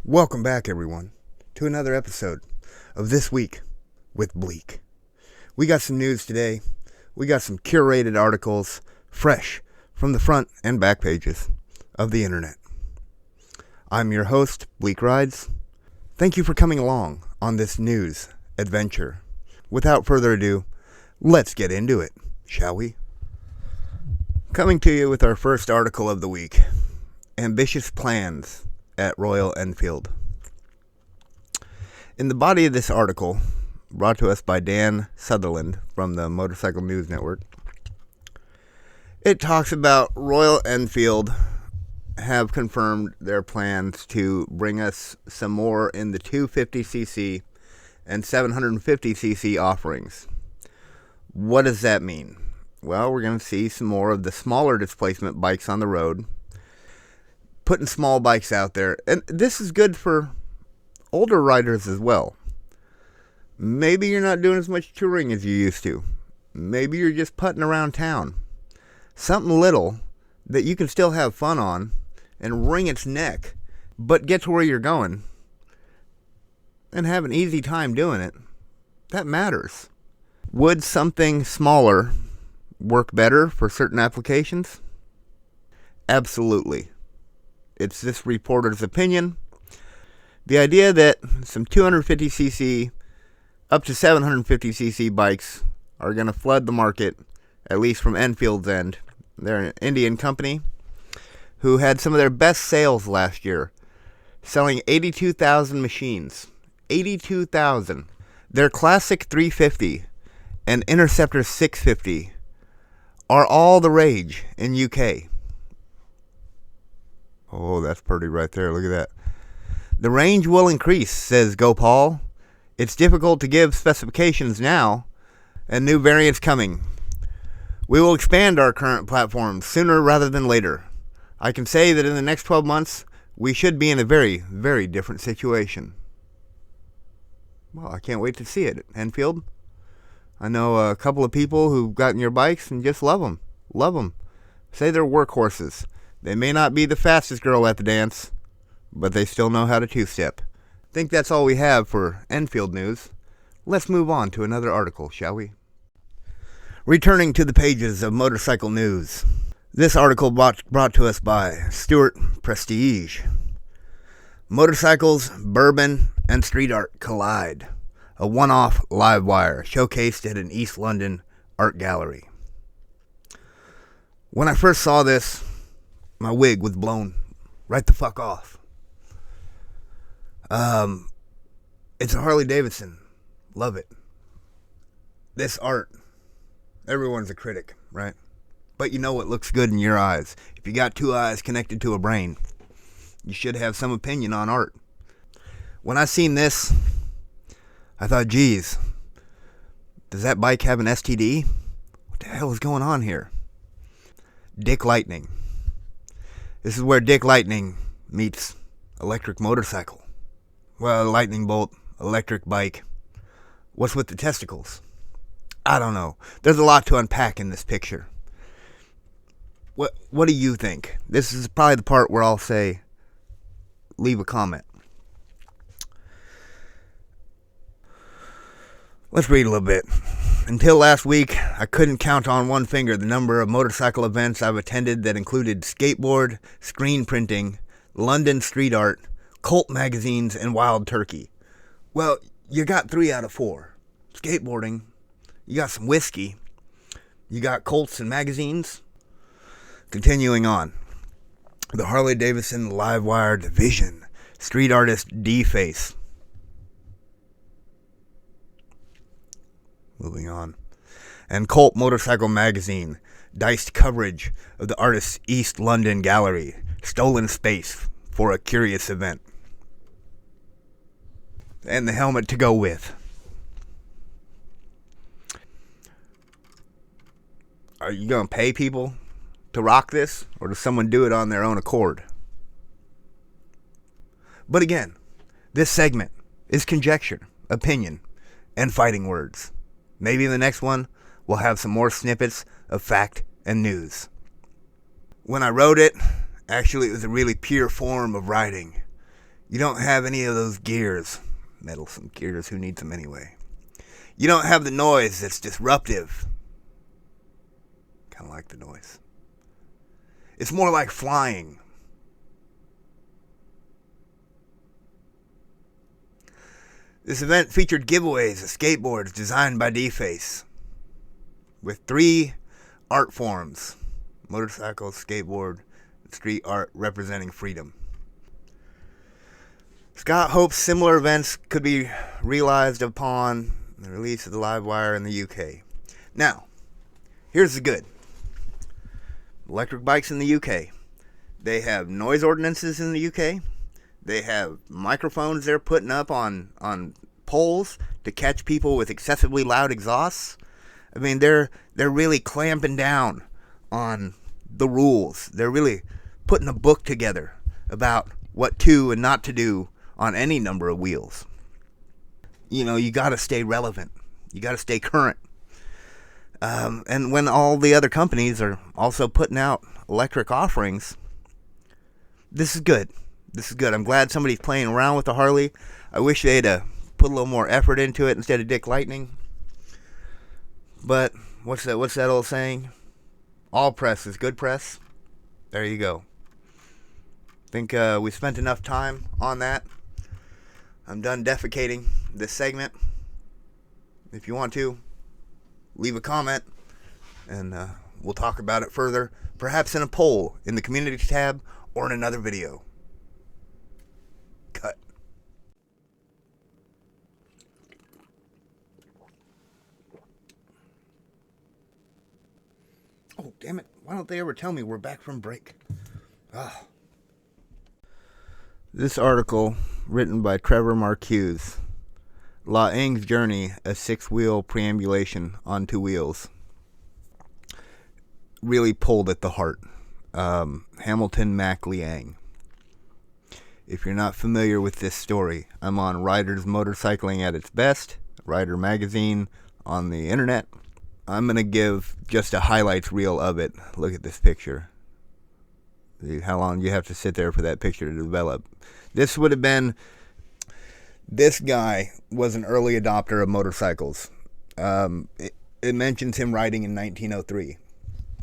Welcome back, everyone, to another episode of This Week with Bleek. We got some news today. We got some curated articles, fresh from the front and back pages of the internet. I'm your host, Bleek Rides. Thank you for coming along on this news adventure. Without further ado, let's get into it, shall we? Coming to you with our first article of the week, Ambitious Plans at Royal Enfield. In the body of this article, brought to us by Dan Sutherland from the Motorcycle News Network, it talks about Royal Enfield have confirmed their plans to bring us some more in the 250cc and 750cc offerings. What does that mean? Well, we're going to see some more of the smaller displacement bikes on the road, putting small bikes out there. And this is good for older riders as well. Maybe you're not doing as much touring as you used to. Maybe you're just putting around town. Something little that you can still have fun on and wring its neck, but get to where you're going and have an easy time doing it. That matters. Would something smaller work better for certain applications? Absolutely. It's this reporter's opinion. The idea that some 250cc up to 750cc bikes are going to flood the market, at least from Enfield's end. They're an Indian company who had some of their best sales last year, selling 82,000 machines. 82,000. Their Classic 350 and Interceptor 650 are all the rage in UK. Oh, that's pretty right there. Look at that. The range will increase, says Gopal. It's difficult to give specifications now, and new variants coming. We will expand our current platform sooner rather than later. I can say that in the next 12 months, we should be in a very, very different situation. Well, I can't wait to see it, Enfield. I know a couple of people who've gotten your bikes and just love them. Love them. Say they're workhorses. They may not be the fastest girl at the dance, but they still know how to two-step. I think that's all we have for Enfield news. Let's move on to another article, shall we? Returning to the pages of Motorcycle News. This article brought to us by Stuart Prestige. Motorcycles, bourbon, and street art collide. A one-off livewire showcased at an East London art gallery. When I first saw this, my wig was blown right the fuck off. It's a Harley Davidson. Love it. This art, everyone's a critic, right? But you know what looks good in your eyes. If you got two eyes connected to a brain, you should have some opinion on art. When I seen this, I thought, geez, does that bike have an STD? What the hell is going on here? Dick Lightning. This is where Dick Lightning meets electric motorcycle. Well, lightning bolt, electric bike. What's with the testicles? I don't know. There's a lot to unpack in this picture. What do you think? This is probably the part where I'll say, leave a comment. Let's read a little bit. Until last week, I couldn't count on one finger the number of motorcycle events I've attended that included skateboard, screen printing, London street art, cult magazines, and wild turkey. Well, you got 3 out of 4. Skateboarding, you got some whiskey, you got cults and magazines. Continuing on. The Harley Davidson Livewire Division, street artist D-Face. Moving on. And Cult Motorcycle Magazine, diced coverage of the artist's East London gallery, stolen space for a curious event. And the helmet to go with. Are you going to pay people to rock this, or does someone do it on their own accord? But again, this segment is conjecture, opinion, and fighting words. Maybe in the next one, we'll have some more snippets of fact and news. When I wrote it, actually it was a really pure form of writing. You don't have any of those gears. Meddlesome gears, who needs them anyway? You don't have the noise that's disruptive. Kind of like the noise. It's more like flying. This event featured giveaways of skateboards designed by D-Face with 3 art forms: motorcycle, skateboard, and street art representing freedom. Scott hopes similar events could be realized upon the release of the Livewire in the UK. Now, here's the good. Electric bikes in the UK. They have noise ordinances in the UK. They have microphones they're putting up on poles to catch people with excessively loud exhausts. I mean, they're really clamping down on the rules. They're really putting a book together about what to and not to do on any number of wheels. You know, you got to stay relevant. You got to stay current. And when all the other companies are also putting out electric offerings, this is good. This is good. I'm glad somebody's playing around with the Harley. I wish they'd put a little more effort into it instead of Dick Lightning. But what's that old saying? All press is good press. There you go. Think we spent enough time on that. I'm done defecating this segment. If you want to, leave a comment, and we'll talk about it further, perhaps in a poll in the community tab or in another video. Cut. Oh, damn it. Why don't they ever tell me we're back from break? Ah. This article, written by Trevor Marcuse, La Eng's Journey, a 6-wheel preambulation on 2 wheels, really pulled at the heart. Hamilton Mac Liang. If you're not familiar with this story, I'm on Riders Motorcycling at its Best, Rider Magazine on the internet. I'm going to give just a highlights reel of it. Look at this picture. How long you have to sit there for that picture to develop. This would have been... This guy was an early adopter of motorcycles. It mentions him riding in 1903.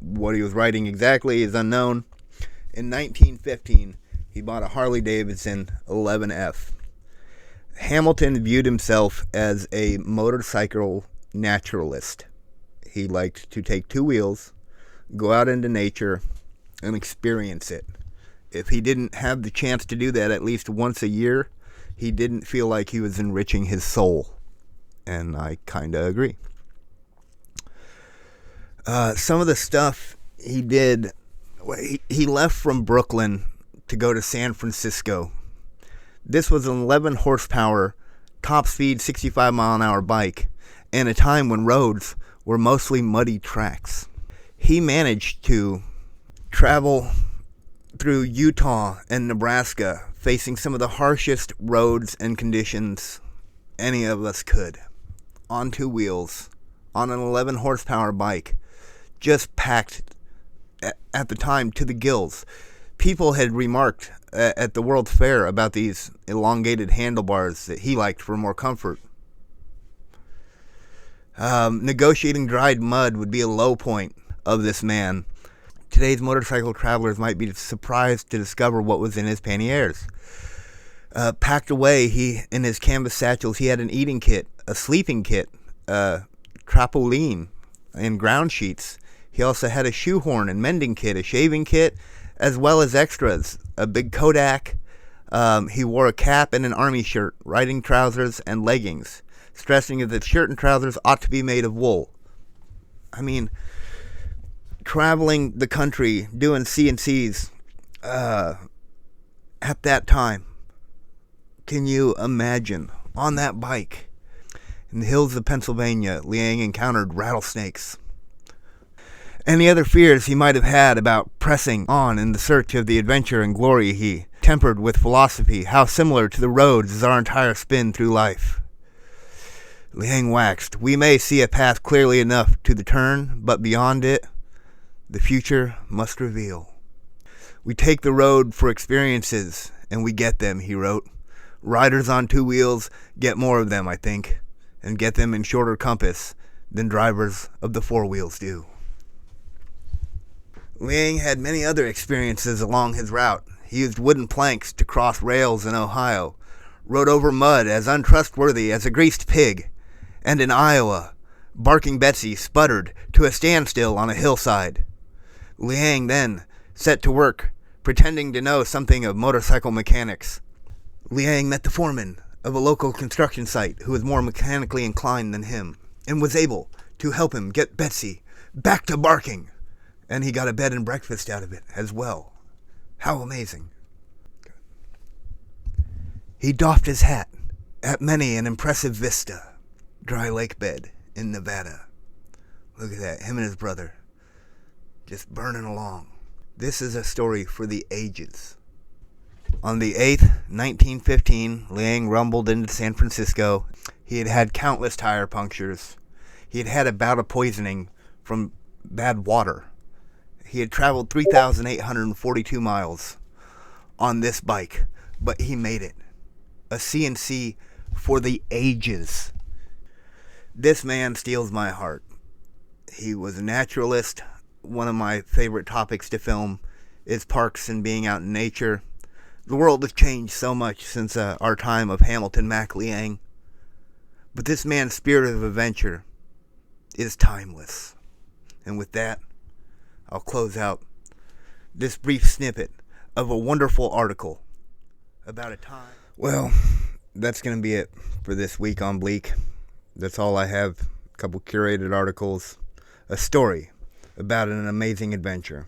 What he was riding exactly is unknown. In 1915, he bought a Harley Davidson 11F. Hamilton viewed himself as a motorcycle naturalist. He liked to take 2 wheels, go out into nature, and experience it. If he didn't have the chance to do that at least once a year, he didn't feel like he was enriching his soul. And I kind of agree. Some of the stuff he did, he left from Brooklyn to go to San Francisco. This was an 11 horsepower, top speed 65 mile an hour bike, in a time when roads were mostly muddy tracks. He managed to travel through Utah and Nebraska, facing some of the harshest roads and conditions any of us could, on 2 wheels, on an 11 horsepower bike, just packed at the time to the gills. People had remarked at the World's Fair about these elongated handlebars that he liked for more comfort. Negotiating dried mud would be a low point of this man. Today's motorcycle travelers might be surprised to discover what was in his panniers. Packed away, in his canvas satchels, he had an eating kit, a sleeping kit, trapoline, and ground sheets. He also had a shoehorn and mending kit, a shaving kit, as well as extras, a big Kodak. He wore a cap and an army shirt, riding trousers, and leggings, stressing that the shirt and trousers ought to be made of wool. I mean, traveling the country, doing C&Cs at that time. Can you imagine? On that bike, in the hills of Pennsylvania, Liang encountered rattlesnakes. Any other fears he might have had about pressing on in the search of the adventure and glory he tempered with philosophy. How similar to the roads is our entire spin through life. Liang waxed. We may see a path clearly enough to the turn, but beyond it, the future must reveal. We take the road for experiences and we get them, he wrote. Riders on two wheels get more of them, I think, and get them in shorter compass than drivers of the four wheels do. Liang had many other experiences along his route. He used wooden planks to cross rails in Ohio, rode over mud as untrustworthy as a greased pig, and in Iowa, Barking Betsy sputtered to a standstill on a hillside. Liang then set to work, pretending to know something of motorcycle mechanics. Liang met the foreman of a local construction site who was more mechanically inclined than him, and was able to help him get Betsy back to Barking. And he got a bed and breakfast out of it as well. How amazing. He doffed his hat at many an impressive vista, dry lake bed in Nevada. Look at that, him and his brother, just burning along. This is a story for the ages. On the 8th, 1915, Liang rumbled into San Francisco. He had had countless tire punctures. He had had a bout of poisoning from bad water. He had traveled 3,842 miles on this bike, but he made it. A CNC for the ages. This man steals my heart. He was a naturalist. One of my favorite topics to film is parks and being out in nature. The world has changed so much since our time of Hamilton Mac Liang. But this man's spirit of adventure is timeless. And with that, I'll close out this brief snippet of a wonderful article about a time. Well, that's going to be it for this week on Bleek. That's all I have. A couple curated articles, a story about an amazing adventure.